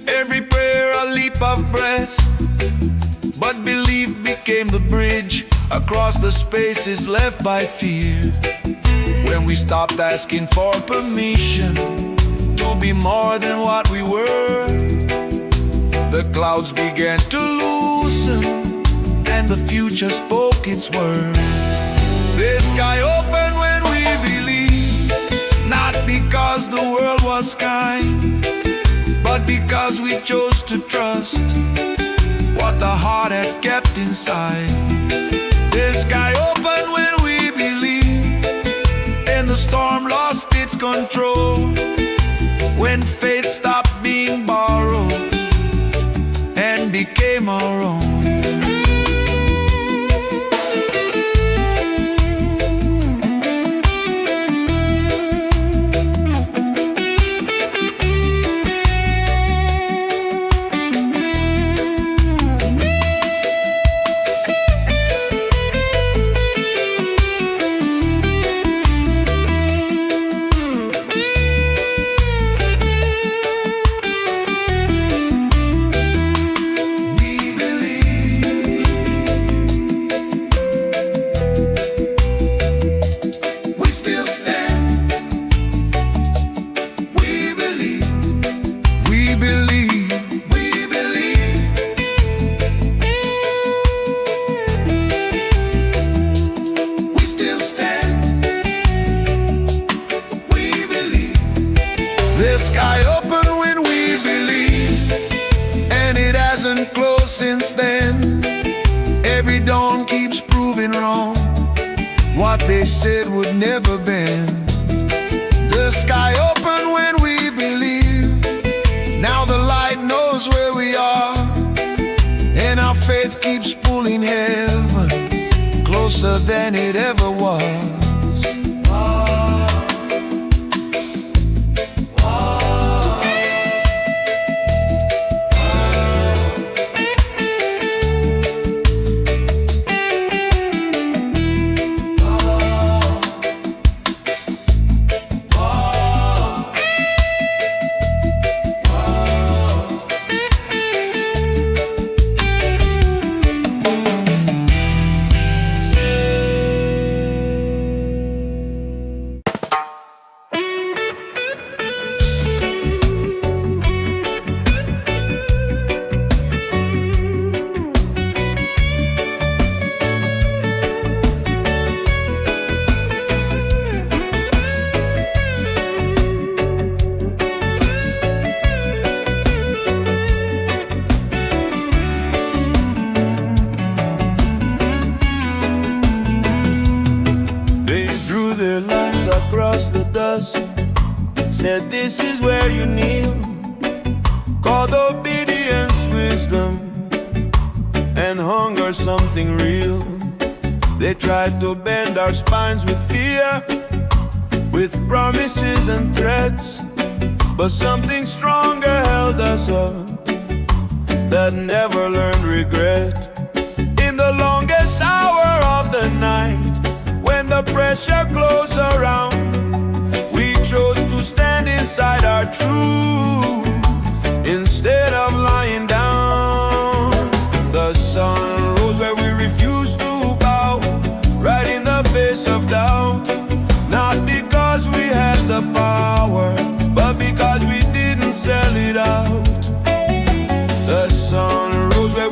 every prayer a leap of breath, but belief became the bridge across the spaces left by fear. When we stopped asking for permission to be more than what we were, the clouds began to loosen and the future spoke its word. The sky opened when we believed, not because the world was kind, but because we chose to trust what the heart had kept inside. The sky opened when we believed, and the storm lost its control, when faith stopped being borrowed and became our own. The sky opened when we believed, and it hasn't closed since then. Every dawn keeps proving wrong what they said would never bend. The sky opened when we believed, now the light knows where we are, and our faith keeps pulling heaven closer than it ever was. Said this is where you kneel, called obedience wisdom, and hunger something real. They tried to bend our spines with fear, with promises and threats, but something stronger held us up, that never learned regret. In the longest hour of the night, when the pressure closed around, we chose to stand inside our truth instead of lying down. The sun rose where we refused to bow, right in the face of doubt, not because we had the power, but because we didn't sell it out. The sun rose where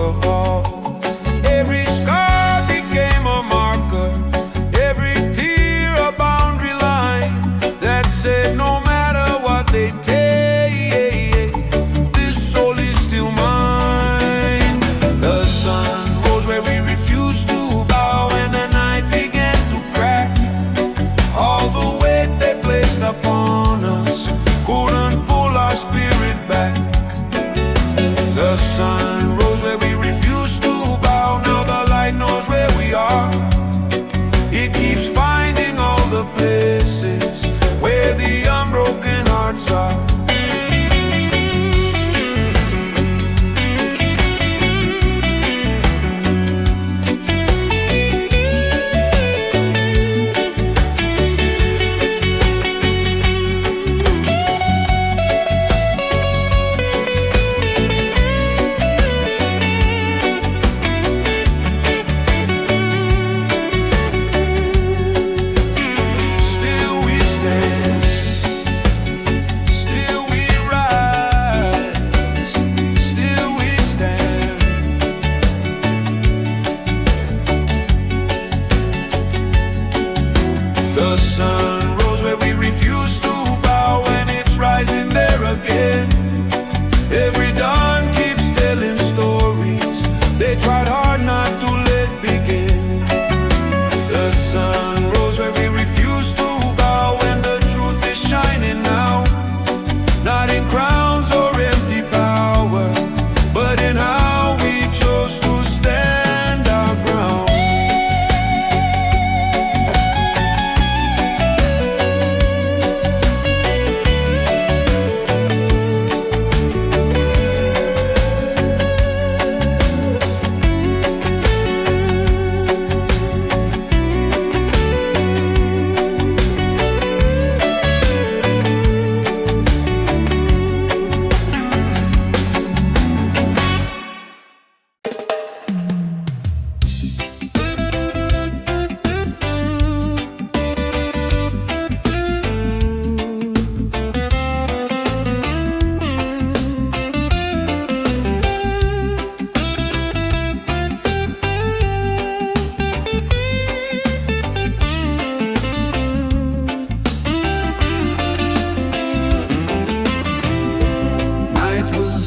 alcohol. Every scar became a marker, every tear a boundary line that said no matter what they take, this soul is still mine. The sun rose where we refused to bow, and the night began to crack. All the weight they placed upon us couldn't pull our spirit back. The sun rose where we refused to bow. Now the light knows where we are. It keeps finding all the places where the unbroken hearts are. The sun rose where we refuse to bow, and it's rising there again. Every dawn keeps telling stories they tried hard not to let begin. The sun rose where we refuse to bow, and the truth is shining now. Not in crowns or empty power, but in how we chose to stand our ground.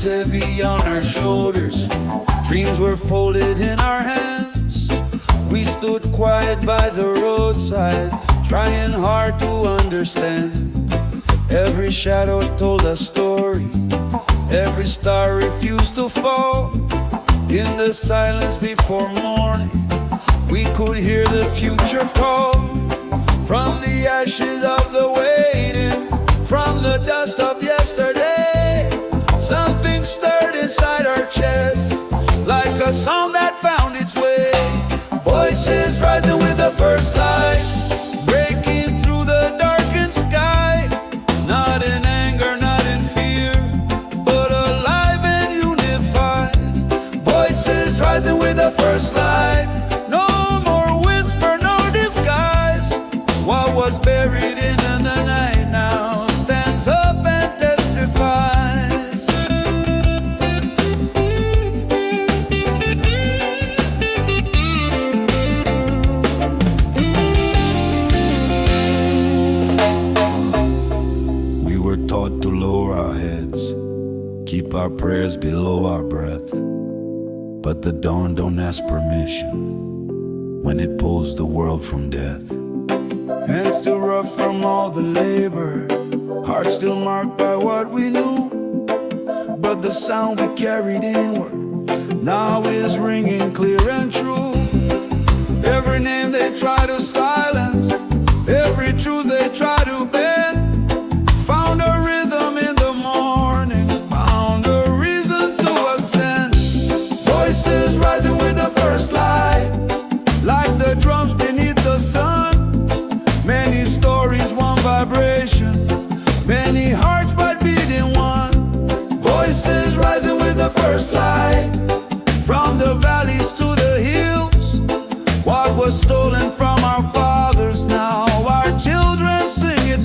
Heavy on our shoulders, dreams were folded in our hands. We stood quiet by the roadside, trying hard to understand. Every shadow told a story, every star refused to fall. In the silence before morning, we could hear the future call. From the ashes of the waiting, from the dust of yesterday, something stirred inside our chests, like a song that found its way. Voices rising with the first light, breaking through the darkened sky. Not in anger, not in fear, but alive and unified. Voices rising with the first light. No more whisper, no disguise. What was buried in the night now stands up and testifies. We were taught to lower our heads, keep our prayers below our breath. But the dawn don't ask permission when it pulls the world from death. Hands still rough from all the labor, hearts still marked by what we knew. But the sound we carried inward now is ringing clear and true. Every name they try to silence, every truth they try to bend, found a rhythm in the morning, found a reason to ascend. Voices rising with the first light, like the drums beneath the sun. Many stories, one vibration, many hearts but beating one. Voices rising with the first light, from the valleys to the hills. What was stolen from our fathers, now our children sing it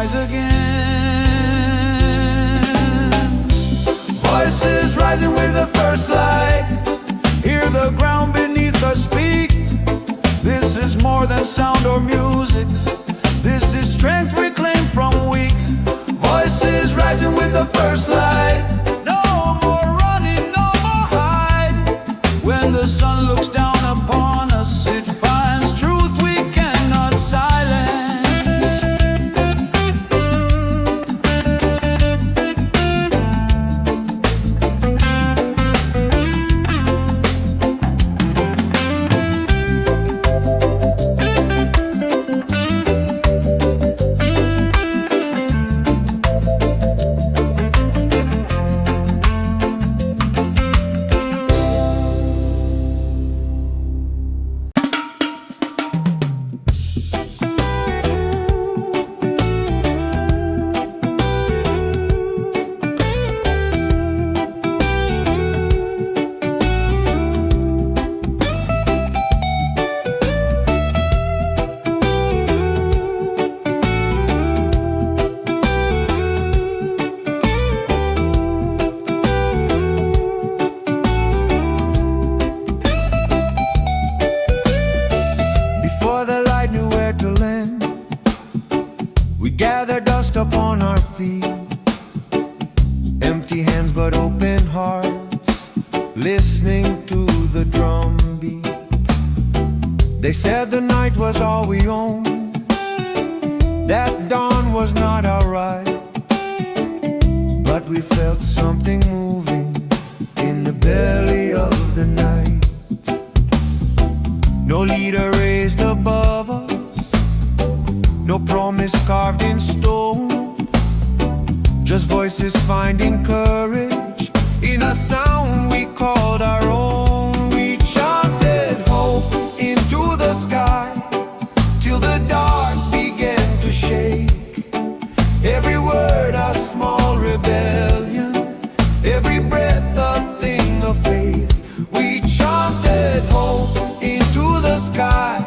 rise again. Voices rising with the first light. Hear the ground beneath us speak. This is more than sound or music. This is strength reclaimed from weak. Voices rising with the first light. No more running, no more hide. When the sun looks down upon us, it finds truth we cannot silence. Gather dust upon our feet, empty hands but open hearts, listening to the drum beat. They said the night was all we owned, that dawn was not our right, but we felt something moving in the belly of the night. No leader raised above us, no promise carved in stone, just voices finding courage in a sound we called our own. We chanted hope into the sky till the dark began to shake. Every word a small rebellion, every breath a thing of faith. We chanted hope into the sky,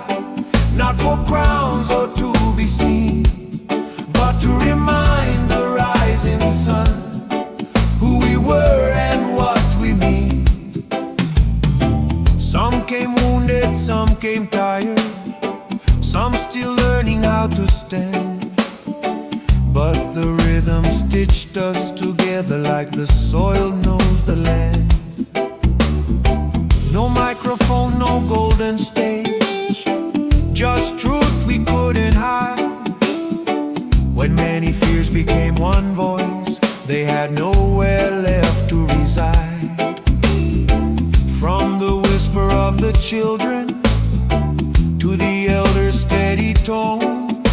not for crowns or to be seen, but to remind the rising sun who we were and what we mean. Some came wounded, some came tired, some still learning how to stand, but the rhythm stitched us together like the soil knows the land. No microphone, no golden stage, just truth we couldn't hide. When many fears became one voice, they had nowhere left to reside. From the whisper of the children to the elders' steady tone,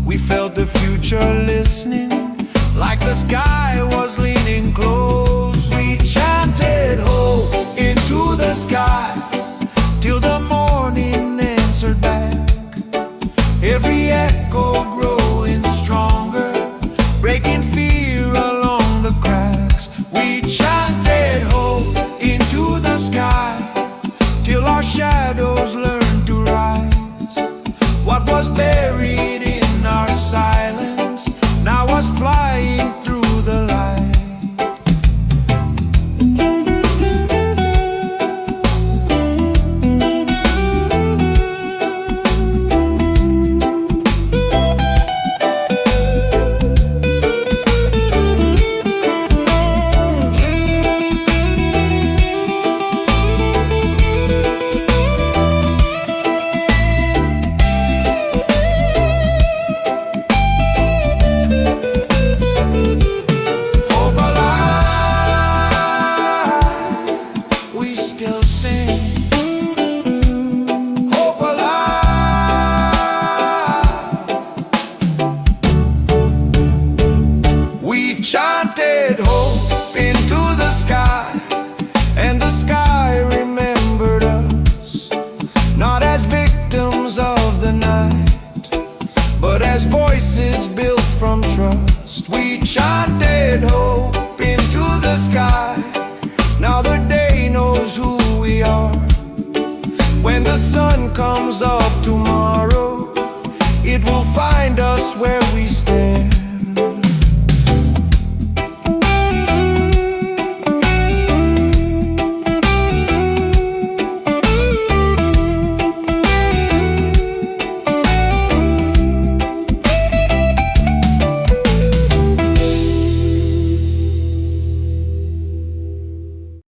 we felt the future listening, like the sky was leaning close. We chanted hope into the sky till the morning answered back. Every echo growing stronger, breaking fear along the cracks. We chanted hope into the sky till our shadows learned to rise. What was buried in our silence now was flying through the light. Chanted hope into the sky, and the sky remembered us, not as victims of the night, but as voices built from trust. We chanted hope into the sky, now the day knows who we are. When the sun comes up tomorrow, it will find us where